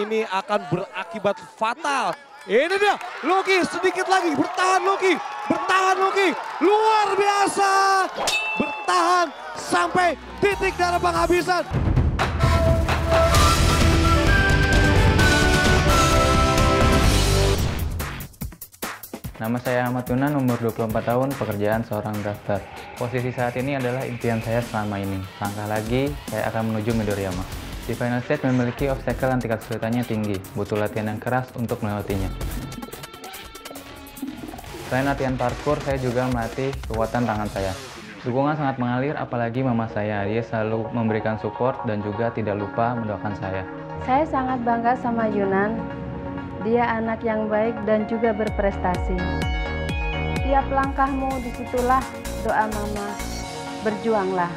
ini akan berakibat fatal. Ini dia, Lucky sedikit lagi, bertahan Lucky, luar biasa. Bertahan sampai titik darah penghabisan. Nama saya Ahmad Yunan, umur 24 tahun, pekerjaan seorang drafter. Posisi saat ini adalah impian saya selama ini. Langkah lagi, saya akan menuju Midoriyama. Di final stage memiliki obstacle yang tingkat kesulitannya tinggi, butuh latihan yang keras untuk melewatinya. Selain latihan parkour, saya juga melatih kekuatan tangan saya. Dukungan sangat mengalir, apalagi mama saya. Dia selalu memberikan support dan juga tidak lupa mendoakan saya. Saya sangat bangga sama Yunan. Dia anak yang baik dan juga berprestasi. Tiap langkahmu disitulah doa mama. Berjuanglah.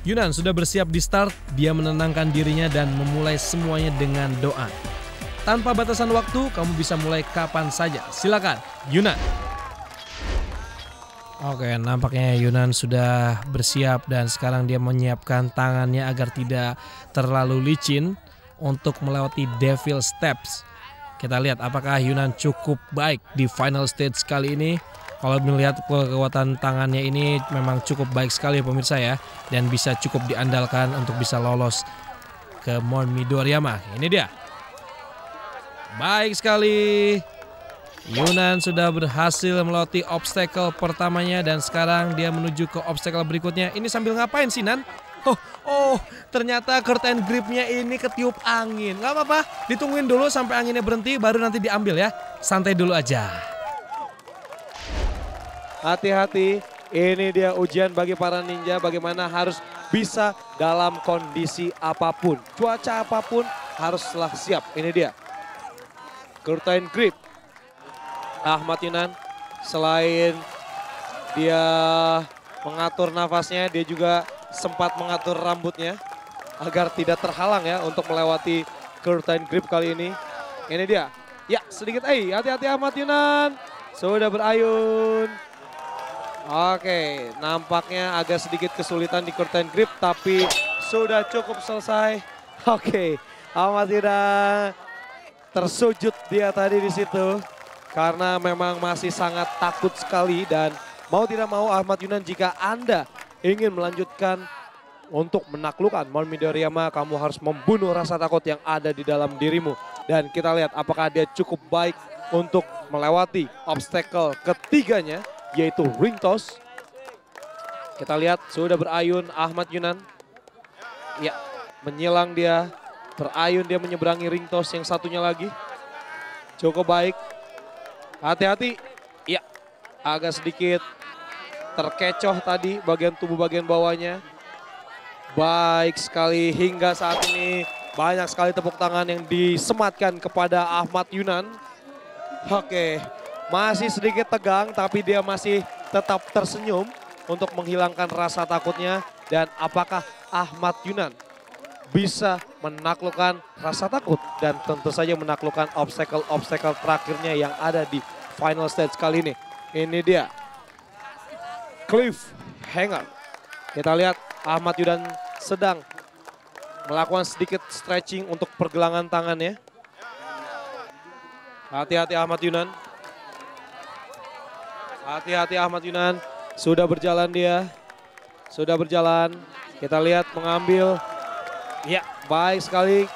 Yunan sudah bersiap di start, dia menenangkan dirinya dan memulai semuanya dengan doa. Tanpa batasan waktu, kamu bisa mulai kapan saja. Silakan, Yunan. Oke, nampaknya Yunan sudah bersiap dan sekarang dia menyiapkan tangannya agar tidak terlalu licin untuk melewati Devil Steps. Kita lihat apakah Yunan cukup baik di final stage kali ini. Kalau melihat kekuatan tangannya ini memang cukup baik sekali pemirsa ya. Dan bisa cukup diandalkan untuk bisa lolos ke Mount Midoriyama. Ini dia. Baik sekali. Yunan sudah berhasil melewati obstacle pertamanya. Dan sekarang dia menuju ke obstacle berikutnya. Ini sambil ngapain sih Nan? Oh, ternyata curtain gripnya ini ketiup angin. Gak apa-apa, ditungguin dulu sampai anginnya berhenti baru nanti diambil ya. Santai dulu aja. Hati-hati, ini dia ujian bagi para ninja bagaimana harus bisa dalam kondisi apapun. Cuaca apapun haruslah siap. Ini dia. Curtain grip. Ahmad Yunan selain dia mengatur nafasnya, dia juga sempat mengatur rambutnya agar tidak terhalang ya untuk melewati curtain grip kali ini. Ini dia. Ya, sedikit hati-hati Ahmad Yunan. Sudah berayun. Oke, nampaknya agak sedikit kesulitan di curtain grip tapi sudah cukup selesai. Oke, Ahmad Yunan tersujud dia tadi di situ karena memang masih sangat takut sekali dan mau tidak mau Ahmad Yunan jika Anda ingin melanjutkan untuk menaklukkan Mount Midoriyama, kamu harus membunuh rasa takut yang ada di dalam dirimu. Dan kita lihat apakah dia cukup baik untuk melewati obstacle ketiganya, yaitu ring toss. Kita lihat sudah berayun Ahmad Yunan. Ya, menyilang dia, berayun dia menyeberangi ring toss yang satunya lagi. Cukup baik. Hati-hati. Ya, agak sedikit terkecoh tadi bagian tubuh bagian bawahnya. Baik sekali hingga saat ini banyak sekali tepuk tangan yang disematkan kepada Ahmad Yunan. Oke, masih sedikit tegang tapi dia masih tetap tersenyum untuk menghilangkan rasa takutnya. Dan apakah Ahmad Yunan bisa menaklukkan rasa takut dan tentu saja menaklukkan obstacle terakhirnya yang ada di final stage kali ini. Ini dia. Cliffhanger. Kita lihat Ahmad Yunan sedang melakukan sedikit stretching untuk pergelangan tangannya. Hati-hati Ahmad Yunan. Hati-hati Ahmad Yunan. Sudah berjalan dia. Sudah berjalan. Kita lihat mengambil. Ya, baik sekali.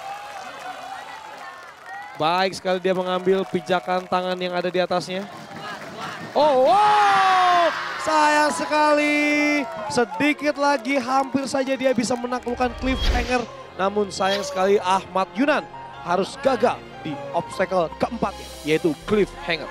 Baik sekali dia mengambil pijakan tangan yang ada di atasnya. Oh, wow! Sayang sekali, sedikit lagi hampir saja dia bisa menaklukkan cliffhanger. Namun sayang sekali Ahmad Yunan harus gagal di obstacle keempatnya, yaitu cliffhanger.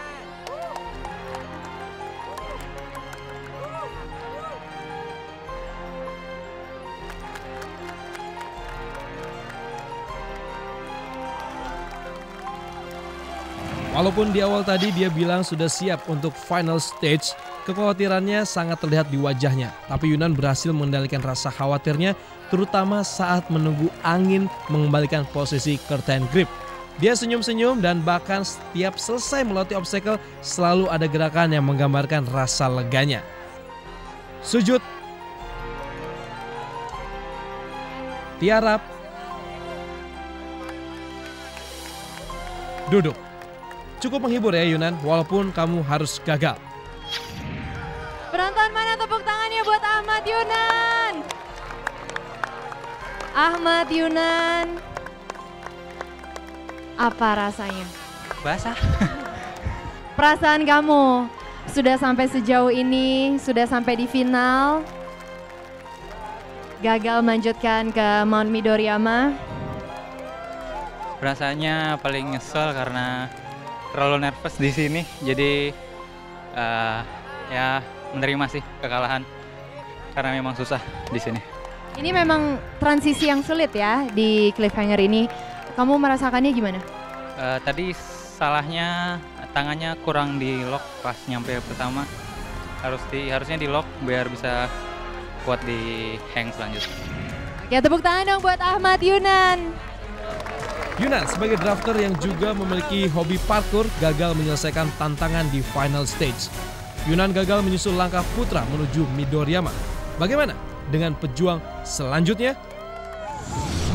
Walaupun di awal tadi dia bilang sudah siap untuk final stage, kekhawatirannya sangat terlihat di wajahnya. Tapi Yunan berhasil mengendalikan rasa khawatirnya, terutama saat menunggu angin mengembalikan posisi curtain grip. Dia senyum-senyum dan bahkan setiap selesai melewati obstacle selalu ada gerakan yang menggambarkan rasa leganya. Sujud, tiarap, duduk. Cukup menghibur ya Yunan, walaupun kamu harus gagal. Penonton mana tepuk tangannya buat Ahmad Yunan? Ahmad Yunan, apa rasanya? Basah. Perasaan kamu sudah sampai sejauh ini, sudah sampai di final, gagal melanjutkan ke Mount Midoriyama. Rasanya paling nyesel karena terlalu nervous di sini. Jadi ya menerima sih kekalahan karena memang susah di sini. Ini memang transisi yang sulit ya di cliffhanger ini. Kamu merasakannya gimana? Tadi salahnya tangannya kurang di lock pas nyampe pertama. Harusnya di lock biar bisa kuat di hang selanjutnya. Oke, tepuk tangan dong buat Ahmad Yunan. Yunan sebagai drafter yang juga memiliki hobi parkour gagal menyelesaikan tantangan di final stage. Yunan gagal menyusul langkah putra menuju Midoriyama. Bagaimana dengan pejuang selanjutnya?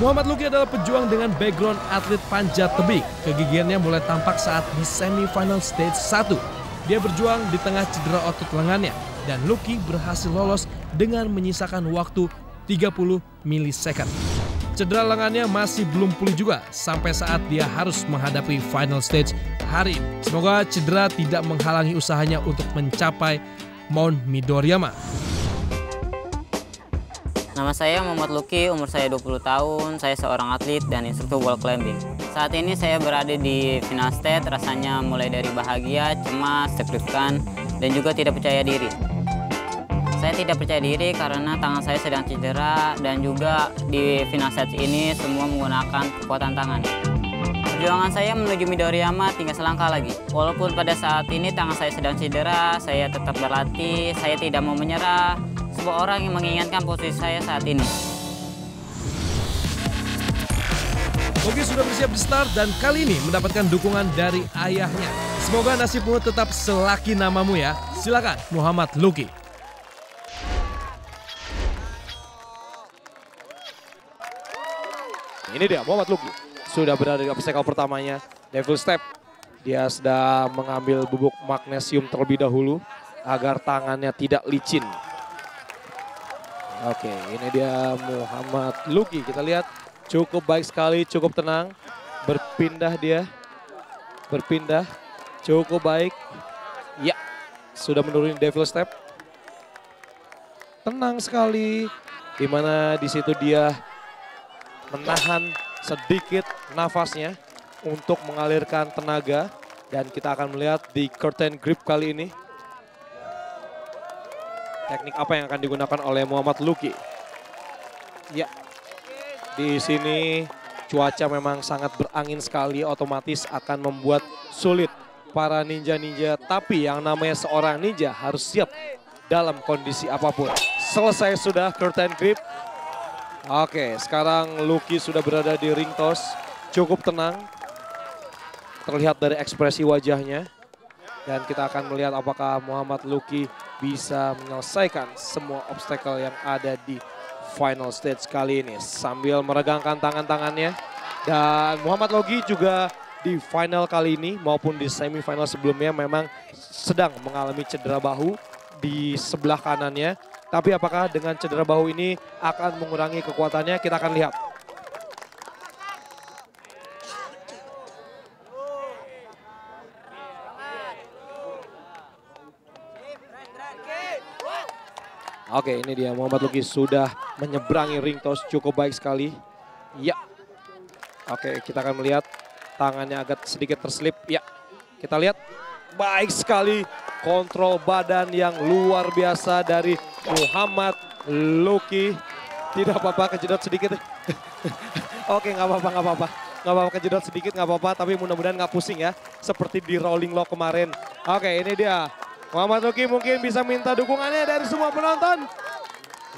Muhammad Luki adalah pejuang dengan background atlet panjat tebing. Kegigihannya mulai tampak saat di semifinal stage 1. Dia berjuang di tengah cedera otot lengannya dan Luki berhasil lolos dengan menyisakan waktu 30 milisecond. Cedera lengannya masih belum pulih juga sampai saat dia harus menghadapi final stage hari ini. Semoga cedera tidak menghalangi usahanya untuk mencapai Mount Midoriyama. Nama saya Muhammad Luki, umur saya 20 tahun, saya seorang atlet dan instruktur wall climbing. Saat ini saya berada di final stage, rasanya mulai dari bahagia, cemas, deg-degan, dan juga tidak percaya diri. Saya tidak percaya diri karena tangan saya sedang cedera dan juga di final stage ini semua menggunakan kekuatan tangan. Perjuangan saya menuju Midoriyama tinggal selangkah lagi. Walaupun pada saat ini tangan saya sedang cedera, saya tetap berlatih, saya tidak mau menyerah. Sebuah orang yang mengingatkan posisi saya saat ini. Luki sudah bersiap di start dan kali ini mendapatkan dukungan dari ayahnya. Semoga nasibmu tetap selaki namamu ya. Silakan Muhammad Luki. Ini dia Muhammad Luki. Sudah berada di obstacle pertamanya, Devil Step. Dia sedang mengambil bubuk magnesium terlebih dahulu agar tangannya tidak licin. Oke, ini dia Muhammad Luki. Kita lihat cukup baik sekali, cukup tenang. Berpindah dia, berpindah, cukup baik. Ya, sudah menuruni Devil Step. Tenang sekali, dimana di situ dia menahan sedikit nafasnya untuk mengalirkan tenaga. Dan kita akan melihat di curtain grip kali ini. Teknik apa yang akan digunakan oleh Muhammad Luki. Ya, di sini cuaca memang sangat berangin sekali, otomatis akan membuat sulit para ninja-ninja. Tapi yang namanya seorang ninja harus siap dalam kondisi apapun. Selesai sudah curtain grip. Oke, sekarang Luki sudah berada di ring toss. Cukup tenang. Terlihat dari ekspresi wajahnya. Dan kita akan melihat apakah Muhammad Luki bisa menyelesaikan semua obstacle yang ada di final stage kali ini. Sambil meregangkan tangan-tangannya. Dan Muhammad Luki juga di final kali ini maupun di semifinal sebelumnya memang sedang mengalami cedera bahu di sebelah kanannya. Tapi apakah dengan cedera bahu ini akan mengurangi kekuatannya, kita akan lihat. Oke, ini dia Muhammad Luki sudah menyeberangi ring toss cukup baik sekali. Ya. Oke, kita akan melihat tangannya agak sedikit terselip. Ya, kita lihat baik sekali kontrol badan yang luar biasa dari Muhammad Luki. Tidak apa-apa, kejedot sedikit. Oke, nggak apa-apa, nggak apa-apa. Nggak apa-apa, kejedot sedikit, nggak apa-apa. Tapi mudah-mudahan nggak pusing ya. Seperti di rolling lock kemarin. Oke, ini dia. Muhammad Luki mungkin bisa minta dukungannya dari semua penonton.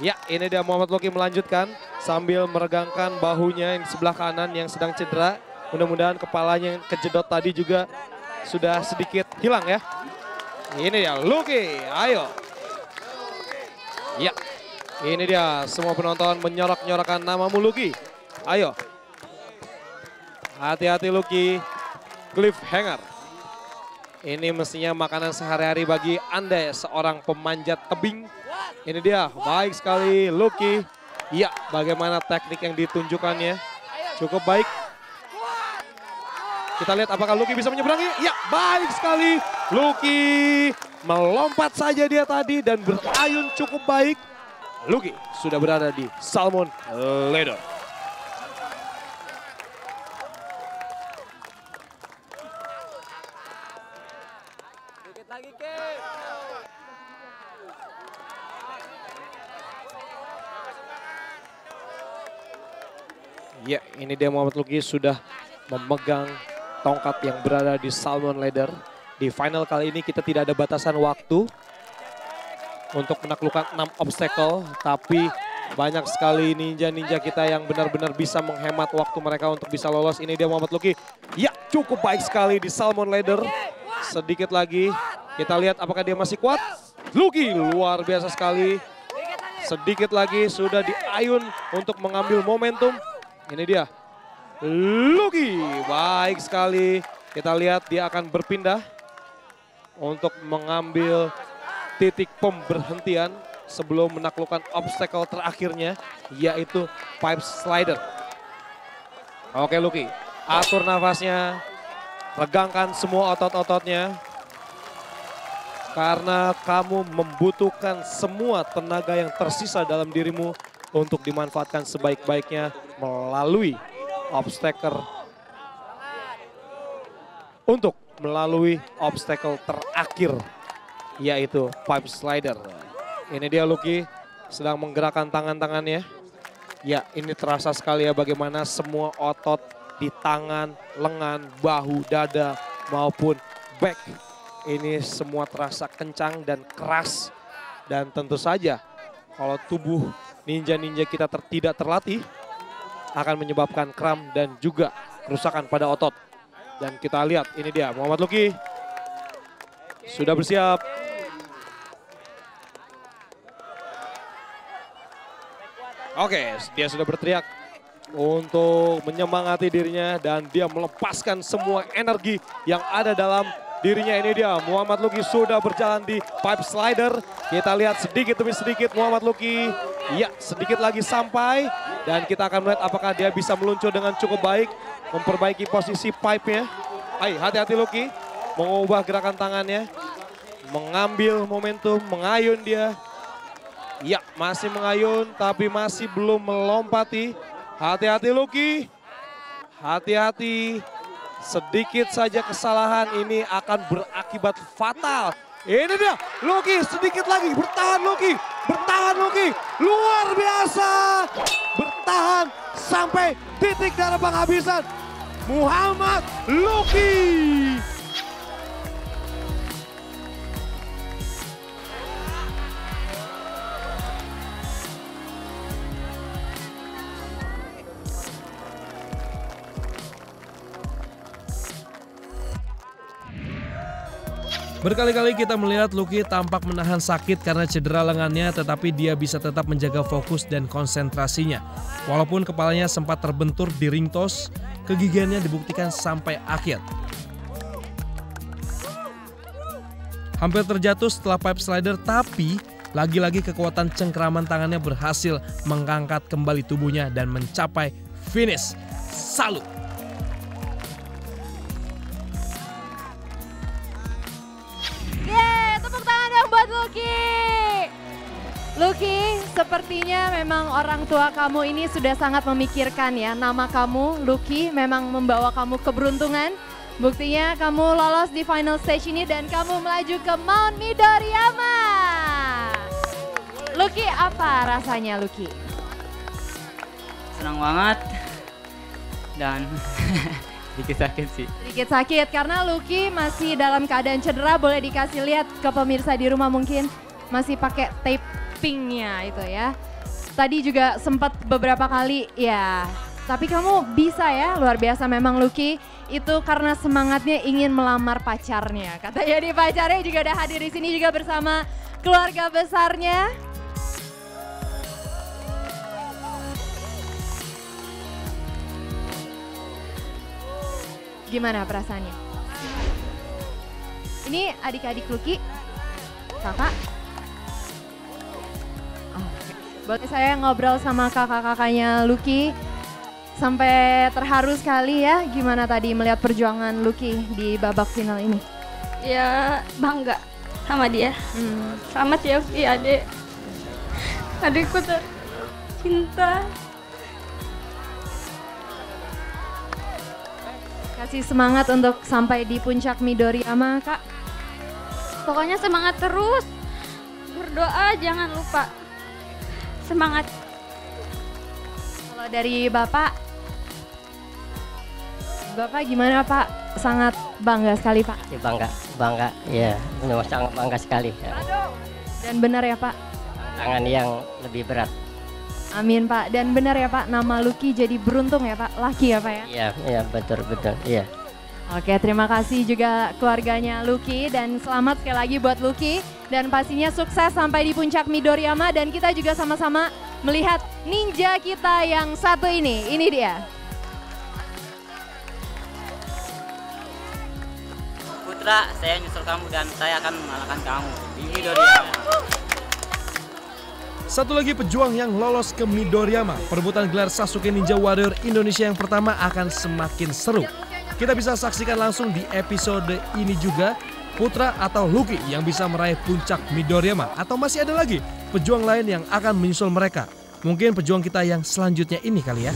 Ya, ini dia Muhammad Luki melanjutkan sambil meregangkan bahunya yang sebelah kanan yang sedang cedera. Mudah-mudahan kepalanya yang kejedot tadi juga sudah sedikit hilang ya. Ini dia Luki, ayo. Ya, ini dia semua penonton menyorak-nyorakan namamu Luki. Ayo. Hati-hati Luki. cliffhanger. Ini mestinya makanan sehari-hari bagi Anda seorang pemanjat tebing. Ini dia, baik sekali Lucky. Ya, bagaimana teknik yang ditunjukkannya. Cukup baik. Kita lihat apakah Lucky bisa menyeberangi. Ya, baik sekali Lucky. Melompat saja dia tadi dan berayun cukup baik. Lucky sudah berada di Salmon Ladder. Ya, ini dia Muhammad Lucky sudah memegang tongkat yang berada di Salmon Ladder. Di final kali ini kita tidak ada batasan waktu untuk menaklukkan 6 obstacle. Tapi banyak sekali ninja-ninja kita yang benar-benar bisa menghemat waktu mereka untuk bisa lolos. Ini dia Muhammad Lucky. Ya, cukup baik sekali di Salmon Ladder. Sedikit lagi kita lihat apakah dia masih kuat. Lucky luar biasa sekali. Sedikit lagi sudah diayun untuk mengambil momentum. Ini dia, Lucky, baik sekali. Kita lihat dia akan berpindah untuk mengambil titik pemberhentian sebelum menaklukkan obstacle terakhirnya, yaitu pipe slider. Oke Lucky, atur nafasnya, regangkan semua otot-ototnya. Karena kamu membutuhkan semua tenaga yang tersisa dalam dirimu untuk dimanfaatkan sebaik-baiknya melalui obstacle. Untuk melalui obstacle terakhir, yaitu pipe slider. Ini dia Lucky sedang menggerakkan tangan-tangannya. Ya, ini terasa sekali ya bagaimana semua otot di tangan, lengan, bahu, dada maupun back. Ini semua terasa kencang dan keras. Dan tentu saja kalau tubuh ninja-ninja kita tidak terlatih akan menyebabkan kram dan juga kerusakan pada otot. Dan kita lihat ini dia Muhammad Lucky sudah bersiap. Oke, dia sudah berteriak untuk menyemangati dirinya dan dia melepaskan semua energi yang ada dalam dirinya. Ini dia Muhammad Lucky sudah berjalan di pipe slider. Kita lihat sedikit demi sedikit Muhammad Lucky. Ya, sedikit lagi sampai dan kita akan melihat apakah dia bisa meluncur dengan cukup baik, memperbaiki posisi pipe-nya. Hai, hati-hati Lucky, mengubah gerakan tangannya, mengambil momentum, mengayun dia. Ya, masih mengayun tapi masih belum melompati. Hati-hati Lucky, hati-hati. Sedikit saja kesalahan ini akan berakibat fatal. Ini dia Lucky, sedikit lagi, bertahan Lucky, luar biasa. Bertahan sampai titik darah penghabisan. Muhammad Lucky. Berkali-kali kita melihat Lucky tampak menahan sakit karena cedera lengannya, tetapi dia bisa tetap menjaga fokus dan konsentrasinya. Walaupun kepalanya sempat terbentur di ring toss, kegigihannya dibuktikan sampai akhir. Hampir terjatuh setelah pipe slider, tapi lagi-lagi kekuatan cengkeraman tangannya berhasil mengangkat kembali tubuhnya dan mencapai finish. Salut! Lucky, sepertinya memang orang tua kamu ini sudah sangat memikirkan ya. Nama kamu, Lucky, memang membawa kamu keberuntungan. Buktinya kamu lolos di final stage ini dan kamu melaju ke Mount Midoriyama. Lucky, apa rasanya Lucky? Senang banget dan sedikit sakit sih. Sedikit sakit karena Lucky masih dalam keadaan cedera. Boleh dikasih lihat ke pemirsa di rumah mungkin masih pakai tapingnya itu ya. Tadi juga sempat beberapa kali ya. Tapi kamu bisa ya, luar biasa memang Lucky. Itu karena semangatnya ingin melamar pacarnya. Katanya di pacarnya juga udah hadir di sini juga bersama keluarga besarnya. Gimana perasaannya? Ini adik-adik Lucky, kakak. Oke. Boleh saya ngobrol sama kakak-kakaknya Lucky? Sampai terharu sekali ya, gimana tadi melihat perjuangan Lucky di babak final ini? Ya bangga sama dia. Selamat ya Lucky, adik. Adikku tercinta. Kasih semangat untuk sampai di puncak Midoriyama, Kak. Pokoknya semangat terus. Berdoa jangan lupa. Semangat. Kalau dari Bapak gimana Pak? Sangat bangga sekali Pak. Ya, bangga, ya, memang sangat bangga sekali. Ya. Dan benar ya Pak? Tangan yang lebih berat. Amin Pak. Dan benar ya Pak, nama Lucky jadi beruntung ya Pak, laki ya Pak ya? Iya, betul, iya. Oke, terima kasih juga keluarganya Lucky dan selamat sekali lagi buat Lucky. Dan pastinya sukses sampai di puncak Midoriyama dan kita juga sama-sama melihat ninja kita yang satu ini. Ini dia. Putra, saya nyusul kamu dan saya akan mengalahkan kamu di Midoriyama. Satu lagi pejuang yang lolos ke Midoriyama. Perebutan gelar Sasuke Ninja Warrior Indonesia yang pertama akan semakin seru. Kita bisa saksikan langsung di episode ini juga Putra atau Lucky yang bisa meraih puncak Midoriyama. Atau masih ada lagi pejuang lain yang akan menyusul mereka. Mungkin pejuang kita yang selanjutnya ini kali ya.